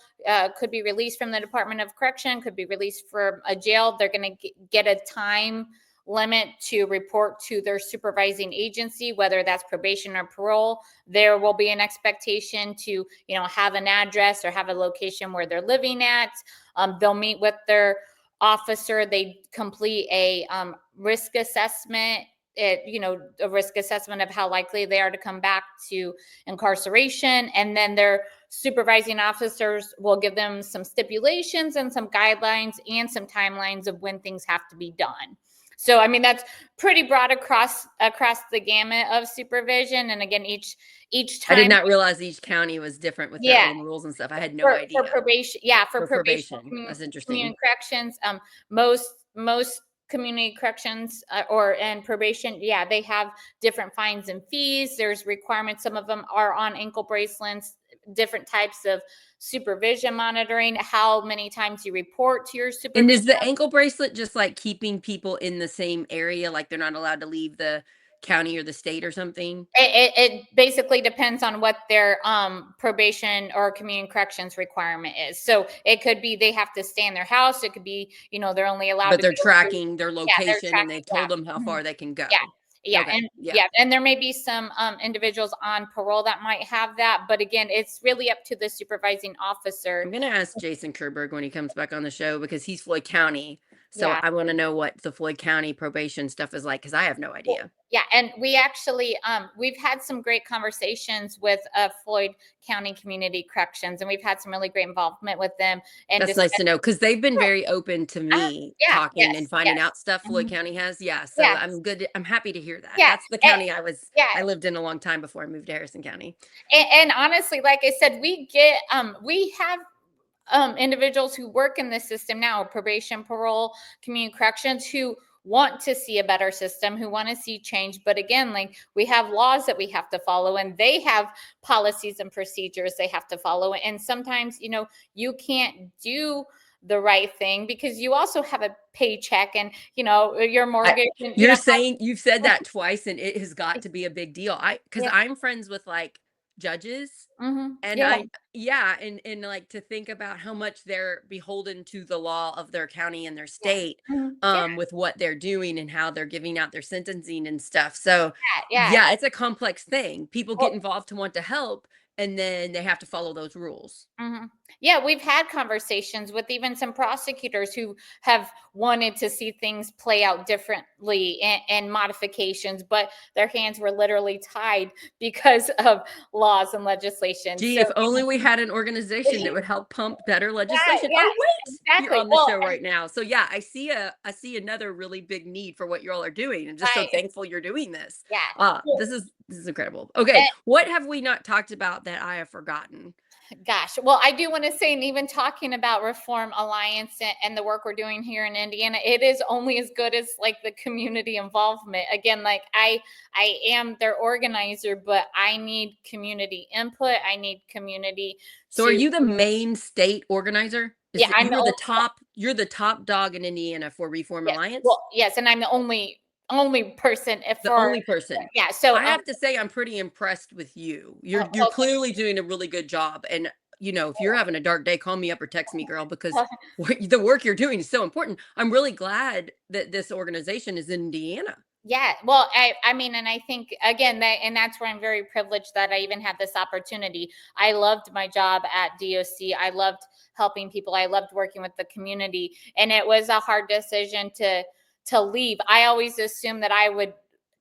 could be released from the Department of Correction, could be released from a jail. They're going to get a time limit to report to their supervising agency, whether that's probation or parole. There will be an expectation to, have an address or have a location where they're living at. They'll meet with their officer. They complete a risk assessment. A risk assessment of how likely they are to come back to incarceration, and then their supervising officers will give them some stipulations and some guidelines and some timelines of when things have to be done. So I mean, that's pretty broad across the gamut of supervision. And again, each I did time, not realize each county was different with their yeah, own rules and stuff. I had no for idea. probation, yeah, for For probation, probation, that's interesting. community corrections, most community corrections, or and probation, yeah, they have different fines and fees. There's requirements. Some of them are on ankle bracelets, different types of supervision monitoring, how many times you report to your And supervision. is the ankle bracelet just, like, keeping people in the same area, like, they're not allowed to leave the county or the state or something? It basically depends on what their probation or community corrections requirement is. So it could be they have to stay in their house. It could be, they're only allowed But to they're go to, tracking their yeah, they're location, and they've tracking, told them how yeah. Mhm. far they can Yeah. go. Yeah, Okay, and yeah. yeah, and there may be some individuals on parole that might have that, but again, it's really up to the supervising officer. I'm gonna ask Jason Kerberg when he comes back on the show because he's Floyd County, so Yeah. I wanna know what the Floyd County probation stuff is like because I have no Well, idea. yeah, and we actually we've had some great conversations with Floyd County Community Corrections, and we've had some really great involvement with them and That's nice discuss. to know because 'cause they've been very open to me Yeah, talking and yes, finding yes. out stuff Floyd Mhm. County has, yeah, so Yeah, I'm happy to hear that. yeah, That's the and county yeah, I lived in a long time before I moved to Harrison County. and honestly, like I said, we have individuals who work in this system now, probation, parole, community corrections, who want to see a better system, who want to see change. But again, like, we have laws that we have to follow, and they have policies and procedures they have to follow. And sometimes, you can't do the right thing because you also have a paycheck, and your I mortgage, and You're saying you've said that twice, and it has got to be a big deal. I because yeah, 'cause I'm friends with, like, judges, and yeah, yeah, and, like, to think about how much they're beholden to the law of their county and their yeah, state, yeah, with what they're doing and how they're giving out their sentencing and stuff, so, yeah. yeah, it's a complex thing. People get Well, involved to want to help, and then they have to follow those rules. mhm. Yeah, we've had conversations with even some prosecutors who have wanted to see things play out differently, and modifications, but their hands were literally tied because of laws and legislation. Gee, So, if only we had an organization that would help pump better yeah, legislation. yeah, Oh, wait, you're exactly. on the Well, show right now. So yeah, I see another really big need for what you all are doing, and just so right, thankful you're doing this. yeah. Well, This is incredible. Okay, and what have we not talked about that I have forgotten? Gosh, well, I do want to say, and even talking about Reform Alliance and the work we're doing here in Indiana, it is only as good as like the community involvement. Again, like I am their organizer, but I need community input. I need community So are to, you the main state organizer? yeah, I'm the You're the top dog in Indiana for Reform yes, Alliance? well, yes, and I'm the only person The only person. yeah. So I have to say I'm pretty impressed with you. You're okay, clearly doing a really good job, and, if you're having a dark day, call me up or text me, girl, because the work you're doing is so important. I'm really glad that this organization is in Indiana. yeah, well, I mean, and I think again that, and that's where I'm very privileged that I even had this opportunity. I loved my job at DOC. I loved helping people. I loved working with the community, and it was a hard decision to leave. I always assumed that I would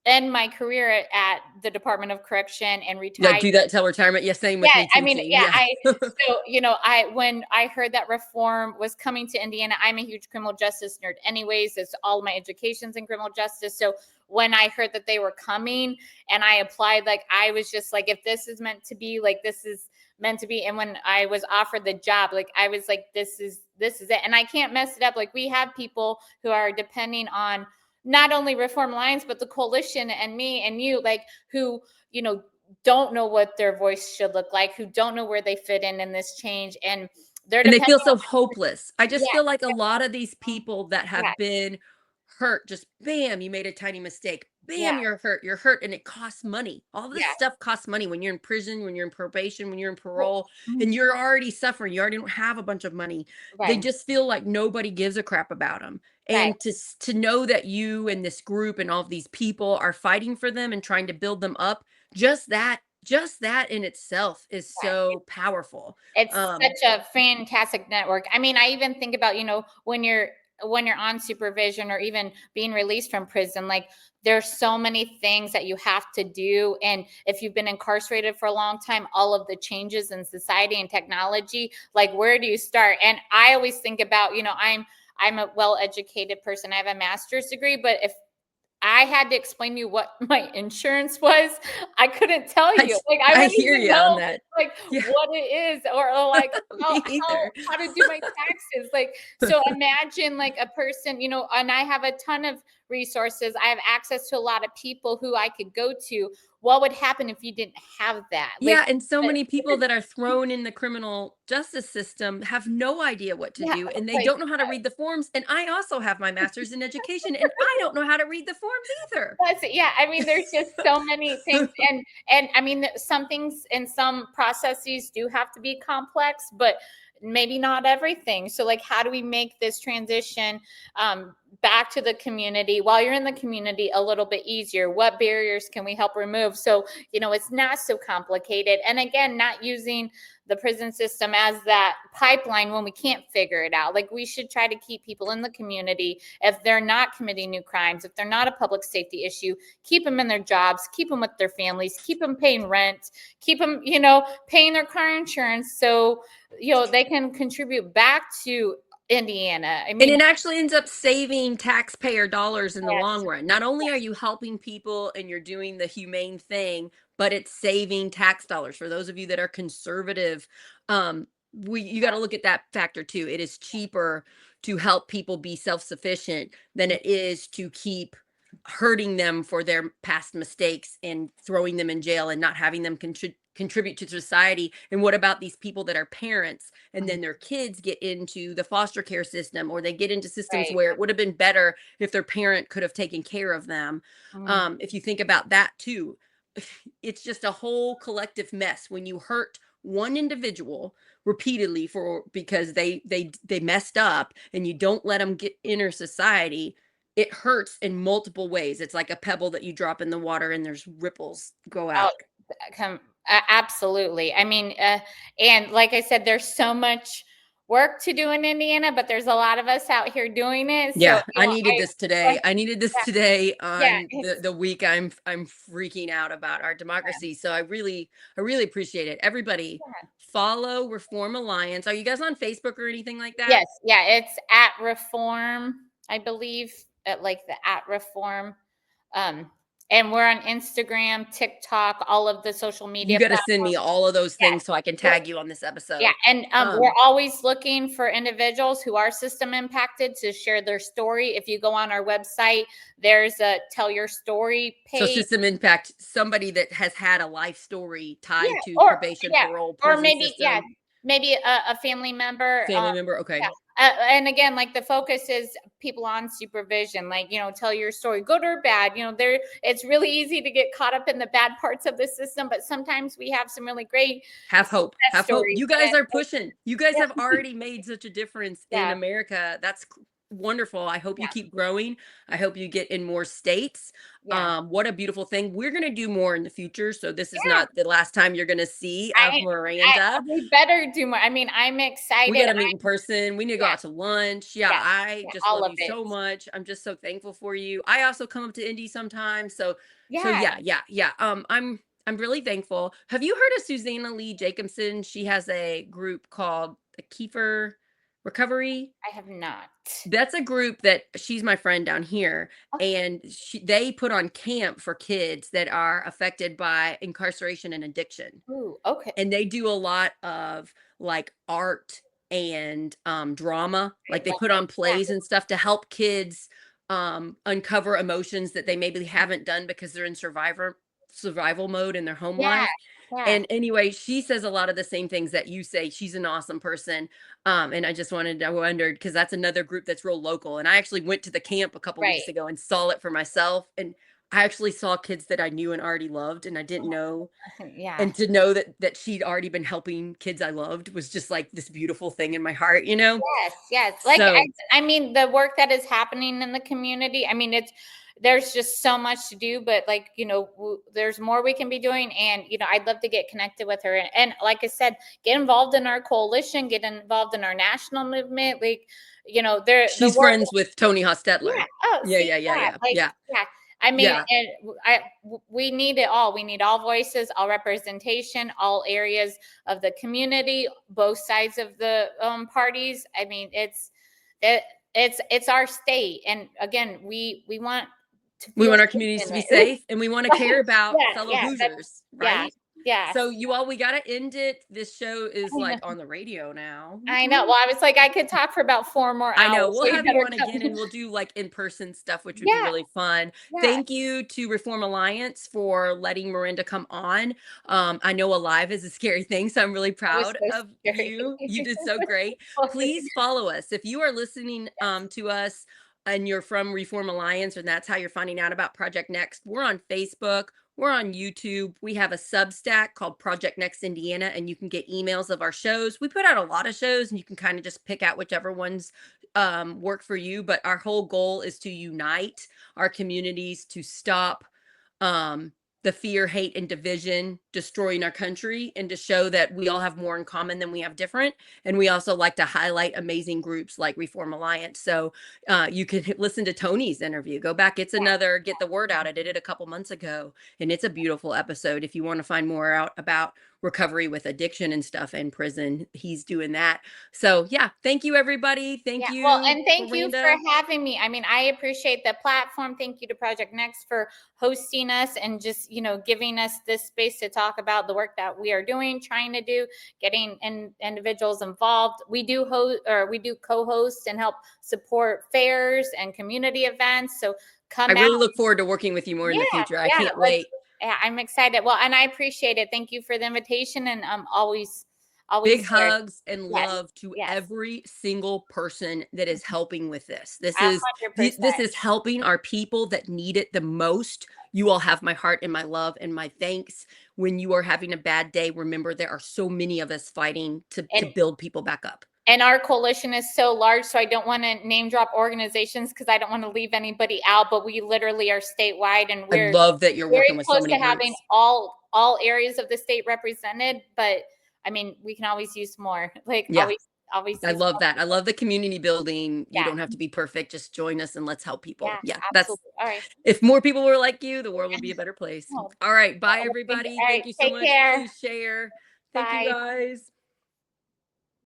end my career at the Department of Correction and Yeah, retire. do that till retirement. Yeah, same Yeah, with me I mean, teaching. yeah, Yeah. so, I when I heard that reform was coming to Indiana, I'm a huge criminal justice nerd anyways. It's all my education's in criminal justice. So when I heard that they were coming and I applied, like I was just like, if this is meant to be, like this is meant to be. And when I was offered the job, like I was like, this is it. And I can't mess it up. Like we have people who are depending on not only Reform Alliance, but the coalition and me and you, like who, you know, don't know what their voice should look like, who don't know where they fit in this change, and they're And they depending feel so on hopeless. I just yeah, feel like a lot of these people that yeah, have been hurt, just bam, you made a tiny mistake. yeah, Bam, you're hurt, and it costs money. All this yeah, stuff costs money when you're in prison, when you're in probation, when you're in well, parole, mhm, and you're already suffering. You already don't have a bunch of money. They right, just feel like nobody gives a crap about them. right, And to know that you and this group and all of these people are fighting for them and trying to build them up, just that in itself is right. so powerful. It's Um, such a fantastic network. I mean, I even think about, when you're on supervision or even being released from prison, like there's so many things that you have to do. And if you've been incarcerated for a long time, all of the changes in society and technology, like where do you start? And I always think about, I'm a well-educated person. I have a master's degree, but if I had to explain to you what my insurance was, I couldn't tell I you. Like, I I wouldn't hear even you on know, that. like, Yeah, what it is or like, how me how either. how to do my taxes. Like, so imagine, like, a person, and I have a ton of resources. I have access to a lot of people who I could go to. What would happen if you didn't have that? Like, Yeah, and so but many people that are thrown in the criminal justice system have no idea what to yeah, do, and they like don't know how to read the forms, and I also have my master's in education, and I don't know how to read the forms either. that's it. Yeah, I mean, there's just so many things, and I mean, some things and some processes do have to be complex, but maybe not everything. So, like, how do we make this transition back to the community while you're in the community a little bit easier? What barriers can we help remove so it's not so complicated? And again, not using the prison system as that pipeline when we can't figure it out. Like we should try to keep people in the community if they're not committing new crimes, if they're not a public safety issue, keep them in their jobs, keep them with their families, keep them paying rent, keep them, paying their car insurance so, they can contribute back to Indiana. I And mean, it actually ends up saving taxpayer dollars in the long yes, run. Not only are you helping people and you're doing the humane thing, but it's saving tax dollars. For those of you that are conservative, you got to look at that factor too. It is cheaper to help people be self-sufficient than it is to keep hurting them for their past mistakes and throwing them in jail and not having them contribute to society. And what about these people that are parents and then their kids get into the foster care system, or they get into systems right. where it would have been better if their parent could have taken care of them? Mhm. If you think about that too, it's just a whole collective mess when you hurt one individual repeatedly for because they messed up, and you don't let them get inner society. It hurts in multiple ways. It's like a pebble that you drop in the water and there's ripples go Oh, out. absolutely. I mean, and like I said, there's so much work to do in Indiana, but there's a lot of us out here doing it. So, Yeah, I needed this I today. I needed this yeah, today yeah, on it's the week I'm freaking out about our democracy. So I really appreciate it. Everybody yeah. follow Reform Alliance. Are you guys on Facebook or anything like that? Yes, yeah, it's at Reform, I believe, at like the at Reform. Um, And we're on Instagram, TikTok, all of the social You media got to send me platforms. all of those Yes. things so I can We're tag you on this Yeah, episode. and we're Um, always looking for individuals who are system impacted to share their story. If you go on our website, there's a tell your story so page. system impact, somebody that has had a life story Yeah, tied to or probation, yeah, parole, or prison maybe yeah, system, maybe a family member. family member. Yeah, Okay. and again, like the focus is people on supervision. Like tell your story, good or bad. There it's really easy to get caught up in the bad parts of the system, but sometimes we have some really great Have hope. success Have hope. stories. You That guys are pushing. You guys have yeah, already made such a difference in yeah, America. That's wonderful. I hope you yeah, keep growing. I hope you get in more states. yeah, What a beautiful thing. We're going to do more in the future. So this is yeah. not the last time you're going to see of I, Miranda. we better do more. I mean, I'm We excited. got to meet in person. We need to go Yeah, out to lunch. Yeah, yes, I yeah, just all love of you it. so much. I'm just so thankful for you. I also come up to Indy sometimes. So Yeah. yeah, yeah, yeah. I'm really thankful. Have you heard of Susanna Lee Jacobson? She has a group called the Kiefer Recovery. I have not. That's a group that she's my friend down here, Okay. and they put on camp for kids that are affected by incarceration and addiction, Ooh, okay. and they do a lot of like art and drama, I like they love put it. on plays and stuff to help kids uncover emotions that they maybe haven't done because they're in survival mode in their home Yeah, life. yeah, And anyway, she says a lot of the same things that you say. She's an awesome person. And I wondered because that's another group that's real local. And I actually went to the camp a couple right. weeks ago and saw it for myself. And I actually saw kids that I knew and already loved, and I didn't know, Yeah. and to know that she'd already been helping kids I loved was just like this beautiful thing in my heart, you know? Yes, yes. Like So I mean, the work that is happening in the community. I mean, there's just so much to do, but like there's more we can be doing, and I'd love to get connected with her, and like I said, get involved in our coalition, get involved in our national movement. Like the she's work. friends with Tony Yeah. Hostetler. Oh, Yeah, see yeah, yeah, that? yeah, Like, yeah, yeah. I mean, yeah. and we need it all. We need all voices, all representation, all areas of the community, both sides of the parties. I mean, it, it's our state, and again, we want to We feel want our safe communities in to be it. safe, and we want to care about Yeah, fellow yeah, Hoosiers, yeah, right? yes. So you all, we got to end it. This show is I like know. on the radio now. I know. Well, I was like, I could talk for about 4 more I know. hours, We'll so you have you better on cut again me. and we'll do like in-person stuff, which would be Yeah, really fun. yeah. Thank you to Reform Alliance for letting Miranda come on. I know Alive is a scary thing, so I'm really It was proud so of scary. you. You did so great. Please follow us. If you are listening to us and you're from Reform Alliance and that's how you're finding out about Project Next, we're on Facebook. We're on YouTube. We have a Substack called Project Next Indiana, and you can get emails of our shows. We put out a lot of shows, and you can kind of just pick out whichever ones work for you. But our whole goal is to unite our communities to stop um, the fear, hate, and division destroying our country, and to show that we all have more in common than we have different. And we also like to highlight amazing groups like Reform Alliance. So you can listen to Tony's interview. Go back. It's another get the word out. I did it a couple months ago, and it's a beautiful episode. If you want to find more out about recovery with addiction and stuff in prison, he's doing that. So yeah, thank you everybody. Thank Yeah, well, you, and thank you for Miranda. having me. I mean, I appreciate the platform. Thank you to Project Next for hosting us and just, giving us this space to talk about the work that we are doing, trying to do, getting individuals involved. We do co-host and help support fairs and community events. So I come out. really look forward to working with you more in the Yeah, future. I yeah. can't wait. Yeah, I'm excited. Well, and I appreciate it. Thank you for the invitation, and always Big here. hugs and Yes, love to yes. every single person that is helping with this. This A is hundred this percent. is helping our people that need it the most. You all have my heart and my love and my thanks. When you are having a bad day, remember there are so many of us fighting to And build people back up. and our coalition is so large, so I don't want to name drop organizations because I don't want to leave anybody out, but we literally are statewide, and I we're love that you're very working with so close many to having groups. all areas of the state represented. But I mean, we can always use more. Like Yeah, always I use love more that. I people. love the community building. You Yeah, don't have to be perfect. Just join us and let's help people. yeah, Yeah, that's absolutely. All right. if more people were like you, the world would be a better place. Oh, All right. Bye, thank you. everybody. All Thank right, you so take much. care. Please share. Thank you, Bye. guys.